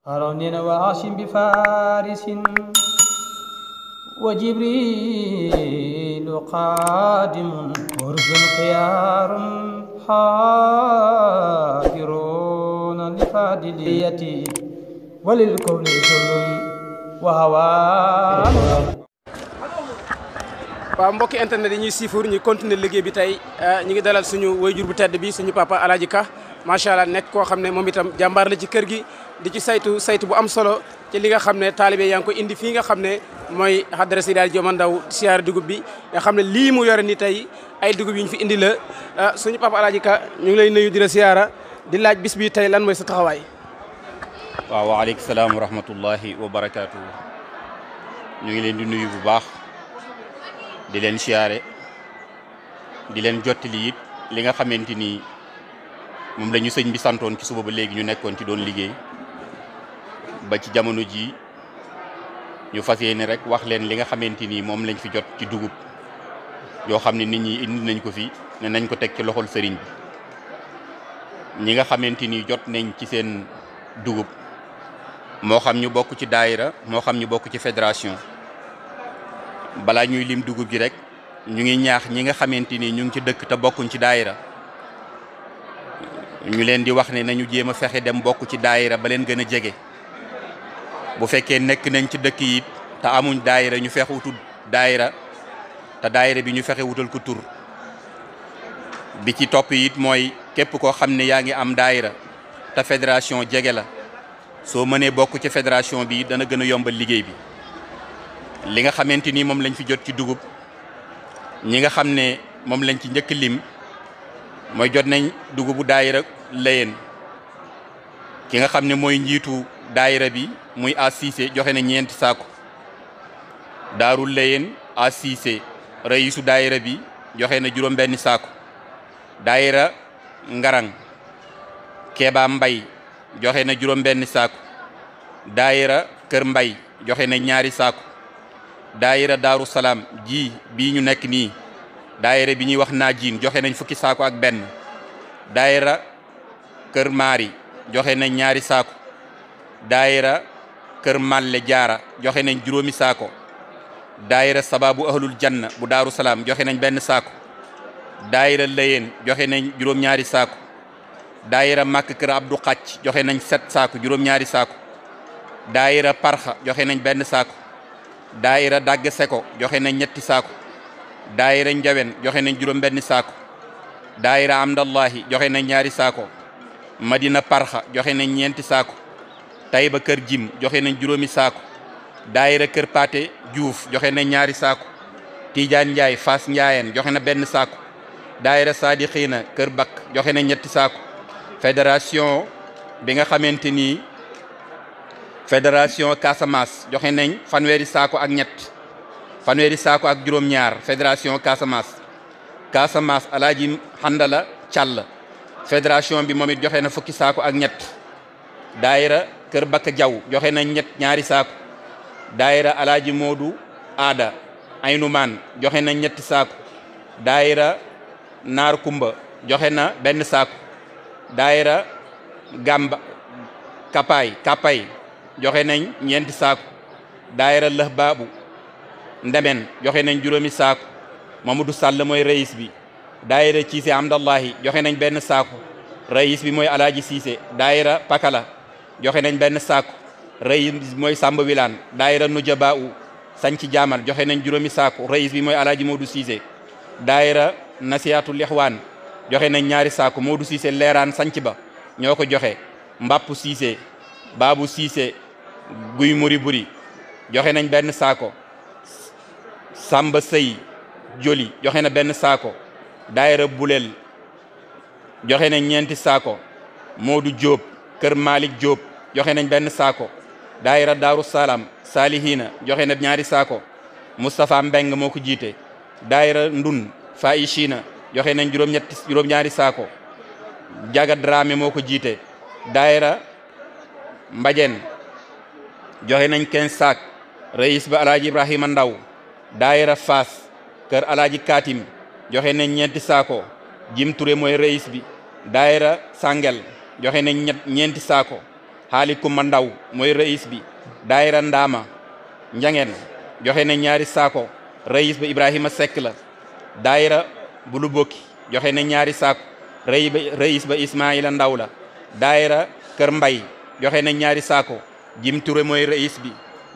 هارون وعاصم بفارس وجبريل قادم ورسل خيار حافرون لفاضليتي وللكون سل وهوان. waaw mbokki internet yi ñuy siifur ñu continuer liggéey bi tey ñu ngi dalal suñu wayjur bu tedd bi suñu papa Alaaji Ka macha allah nekk koo xam ne moom itam jàmbaar la ci kër gi di ci saytu bu am solo ci li nga xam ne taalibe yaa ngi ko indi fii nga xam ne mooy xadara Seydi Hadji Omar Ndaw siyaare dugub bi nga xam ne lii mu yore ni tey ay dugub yi ñu fi indi la suñu papa Alaaji Ka ñu ngi lay nuyu di la siyaara di laaj bis bi tey lan mooy sa taxawaay. waaw waaleykum salaam wa rahmatullahi wa barakaatu. ñu ngi leen di nuyu bu baax di leen siyaare di leen jottali it li nga xamante ni moom la ñu sëñ bi santoon ci suba ba léegi ñu nekkoon ci doon liggéey ba ci jamono ji ñu fas yéene rek wax leen li nga xamante ni moom lañ fi jot ci dugub yoo xam ne nit ñi indi nañ ko fi ne nañ ko teg ci loxol sëriñ bi ñi nga xamante ni jot nañ ci seen dugub moo xam ñu bokk ci daayira moo xam ñu bokk ci fédération balaa ñuy lim dugub ji rek ñu ngi ñaax ñi nga xamante ni ñu ngi ci dëkk te bokkuñ ci daayira ñu leen di wax ne nañu jéem a fexe dem bokk ci daayira ba leen gën a jege bu fekkee nekk nañ ci dëkk yi te amuñ daayira ñu fexe wutul daayira te daayira bi ñu fexe wutal ko tur bi ci topp it mooy képp koo xam ne yaa ngi am daayira te fédération jege la soo mënee bokk ci fédération bi dana gën a yombal liggéey bi li nga xamante ni moom lañ fi jot ci dugub ñi nga xam ne moom lañ ci njëkk lim mooy jot nañ dugubu daayira Layeen ki nga xam ne mooy njiitu daayira bi muy Assise joxe na 4 saako Daaru Layeen Assise rayisu daayira bi joxe na 5 saako daayira Ngarang Keba Mbay joxe na 5 saako daayira Kër Mbay joxe na 2 saako daayira Daaru Salaam ji bii ñu nekk nii daayira bi ñuy wax Naajiin joxe nañ 10 saako ak 1 daayira Kër Maari joxe nañ 2 saako daayira Kër Malle Jaara joxe nañ 5 saako daayira Sababu Ahlul Janna bu Daaru Salaam joxe nañ 1 saako daayira Layeen joxe nañ 2 saako daayira Màkk Kër Abdu Xacc joxe nañ 7 saako 2 saako daayira Parxa joxe nañ 1 saako daayira Dagg Seko joxe nañ 3 saako daayira Njawen joxe nañ 1 saako daayira Amdallahi joxe nañ 2 saako Madina Parxa joxe nañ 4 saako Tayba Kër Jim joxe nañ 5 saako daayira Kër Paate Diouf joxe nañ 2 saako Tiijaan Njaay Faas Njaayeen joxe na 1 saako daayira Saadixiina Kër Bakk joxe nañ 3 saako fédération bi nga xamante ni fédération Casamance joxe nañ 3 saako ak 3 saako ak 2 fédération Casamance Alaaji Handala Càll fédération bi moom it joxe na 10 saako ak 3 daayira Kër Bakka Jaw joxe nañ 2 saako daayira Alaaji Moodu Aada Aynumaan joxe nañ 3 saako daayira Naar Kumba joxe na 1 saako daayira Gamba Kapay joxe nañ 4 saako daayira Lëx Baabu Ndemen joxe nañ 5 saako Mamadou Sall mooy rayis bi daayira Ciise Amdallahi joxe nañ 1 saako rayis bi mooy Alaaji Siise daayira Pakala joxe nañ 1 saako rayis bi mooy Samba Wilane daayira Nujaba u Sanci Jaamal joxe nañ 5 saako rayis bi mooy Alaaji Modou Siise daayira Nasiyatul Ixwaan joxe nañ 2 saako Modou Siise leeraan sanc ba ñoo ko joxe Mbapp Siise Baabu Siise Guy Muri Buri joxe nañ 1 saako Samba Sey Joli joxe na 1 saako daayira Bulel joxe nañ 4 saako Modou Diop Kër Malik Diop joxe nañ 1 saako daayira Daaru Salaam Salihina joxe na 2 saako Moustapha Mbeng moo ko jiite daayira Ndun Faishina joxe nañ 2 saako Jaga Dramé moo ko jiite daayira Mbajen joxe nañ 15 saak rayis ba Alaaji Ibrahima Ndaw daayira Faas Kër Alaaji Katim joxe nañ 4 saako Jim Touré mooy rayis bi daayira Sangel joxe nañ 4 saako xaali kumba ndaw mooy rais bi daayira ndaama njangeen joxe nañ ñaari saako rais ba Ibrahima Seck la daayira bulu bokki joxe nañ ñaari saako rais ba Ismaila ndaw la daayira kër mbay joxe nañ ñaari saako Jim Touré mooy rais bi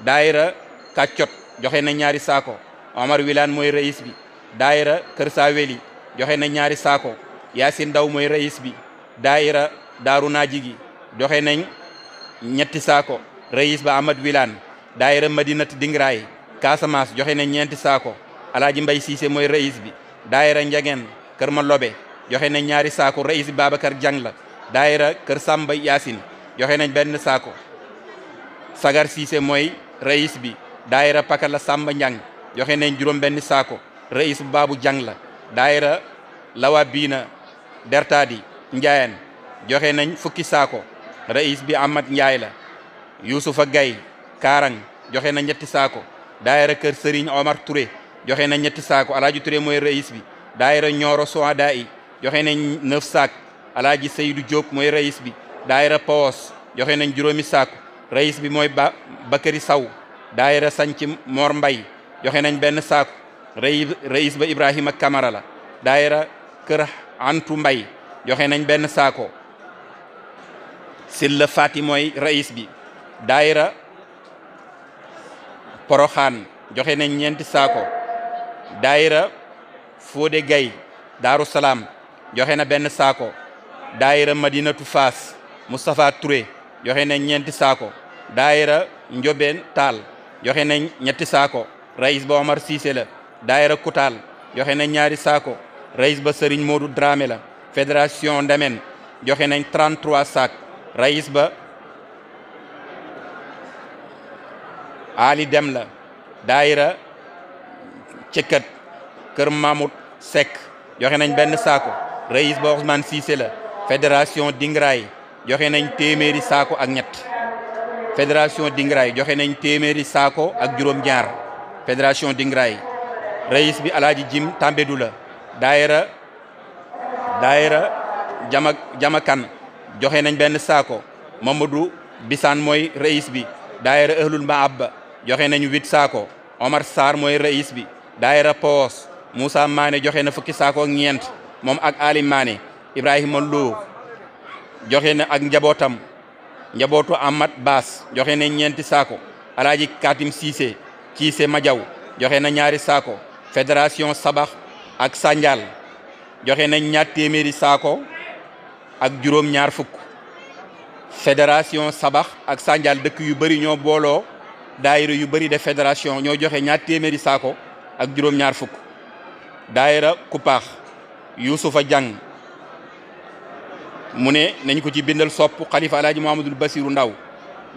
daayira kàccot joxe nañ ñaari saako Omar Wilane mooy rais bi daayira kër Saweli joxe nañ ñaari saako Yaasin Ndaw mooy rais bi daayira daaru naajigi joxe nañ ñetti saako rais ba Ahmad Wilane daayira Madinati Dingraay Casamance joxe nañ ñeenti saako Alaaji Mbay Siise mooy rais bi daayira njageen kër ma lobe joxe nañ ñaari saako rais bi Babacar Jang la daayira kër Samba Yaasin joxe nañ benn saako Sagar Siise mooy rais bi daayira Pakala Samba Njang joxe nañ juróom benn saako rais bu Baabu Jang la daayira Lawa Biina Dertaadi Njaayeen joxe nañ fukki saako rais bi Ahmad Njaay la Yuusufa Gay Kaarang joxe na ñetti saako daayira kër Serigne Omar Touré joxe na ñetti saako Alaaji Touré mooy rais bi daayira Ñooro Soada yi joxe nañ 9 saak Alaaji Seydou Diop mooy rais bi daayira Pawos joxe nañ juróomi saako rais bi mooy Bakari Saw daayira Sanci Mor Mbay joxe nañ benn saako rais ba Ibrahima Kamara la daayira kër Antu Mbay joxe nañ benn saako Silla Fati mooy rais bi daayira Poroxaan joxe nañ ñeenti saako daayira Fodé Gay Daaru Salaam joxe na benn saako daayira Madinatu Faas Moustapha Touré joxe nañ ñeenti saako daayira Njobeen Taal joxe nañ ñetti saako rais ba Omar Cissé la daayira Kutaal joxe nañ ñaari saako rais ba Serigne Modou Dramé la fédération Ndemen joxe nañ 33 saak rais ba Ali Dem la daayira Cëkkat kër Mamoud Seck joxe nañ benn saako rais ba Ousmane Cissé la fédération Dingraay joxe nañ téeméeri saako ak ñett fédération Dingraay joxe nañ téeméeri saako ak juróom-ñaar fédération Dingraay rais bi Alaaji Jim Tambédou la daayira Jamakan joxe nañ benn saako Mamadou Bisaan mooy rais bi daayira Ahlul Mahabba joxe nañ 8 saako Omar Sarr mooy rais bi daayira Pawos Moussa Mané joxe na fukki saako ak ñeent moom ak Ali Mané Ibrahima Lo joxe na ak njabootu Amat Baas joxe na ñeenti saako Alaaji Katim Cissé Majaw joxe na ñaari saako fédération Sabax ak Sandial joxe nañ 2 téeméeri saako ak juróom-ñaar fukk fédération Sabax ak Sandial dëkk yu bëri ñoo booloo daayira yu bëri de fédération ñoo joxe 2 téeméeri saako ak juróom-ñaar fukk daayira Kupaax Youssoufa Jang mu ne nañ ko ci bindal sopp xalifa Alaaji Muhammadul Basiru Ndaw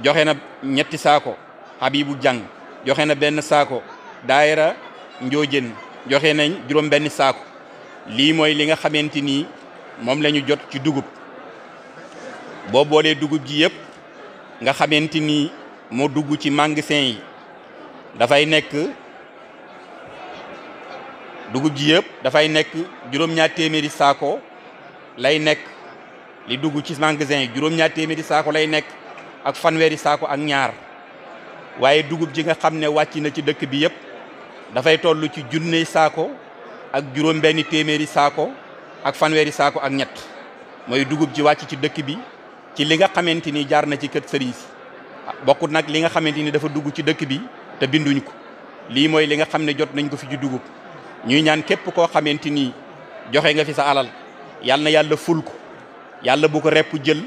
joxe na 2 saako Habibu Jang joxe na benn saako daayira Njoojeen joxe nañ juróom benn saako lii mooy li nga xamante ni moom la ñu jot ci dugub boo boolee dugub ji yëpp nga xamante ni moo dugg ci magasin yi dafay nekk dugub ji yëpp dafay nekk juróom-ñaar téeméeri saako lay nekk li dugg ci magasin yi juróom-ñaar téeméeri saako lay nekk ak fanweeri saako ak ñaar waaye dugub ji nga xam ne wàcc na ci dëkk bi yëpp dafay toll ci junney saako ak juróom benn téeméeri saako ak fanweeri saako ak ñett mooy dugub ji wàcc ci dëkk bi ci li nga xamante ni jaar na ci kër sëriñ si bokkut nag li nga xamante ni dafa dugg ci dëkk bi te binduñ ko lii mooy li nga xam ne jot nañ ko fi ci dugub ñuy ñaan képp koo xamante ni joxe nga fi sa alal yàlla na yàlla ful ko yàlla bu ko repp jël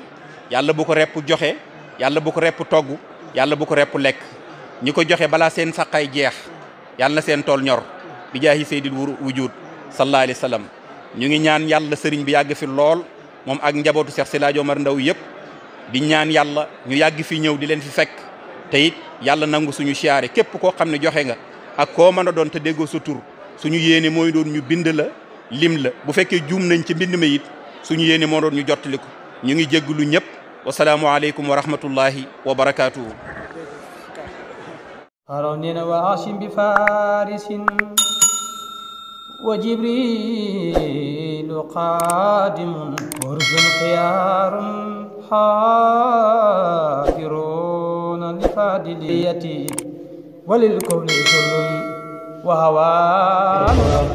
yàlla bu ko repp joxe yàlla bu ko repp togg yàlla bu ko repp lekk ñi ko joxe balaa seen saqay jeex yàlla na seen tool ñor bi jaahi seydil wujud sallallahu alayhi wa sallam ñu ngi ñaan yàlla sëriñ bi yàgg fi lool moom ak njabootu Cheikh Silaaji Omar Ndaw yëpp di ñaan yàlla ñu yàgg fi ñëw di leen fi fekk te it yàlla nangu suñu siyaare képp koo xam ne joxe nga ak koo mën a doon te déggoo sa tur suñu yéene mooy doon ñu bind la lim la bu fekkee juum nañ ci mbind ma it suñu yéene moo doon ñu jottali ko ñu ngi jégglu ñëpp wasalaamu aleykum wa rahmatullahi wa barakaatuhu هارون وهاشم بفارس وجبريل قادم ورز خيار حافرون لفاضليتي وللكون كل وهوان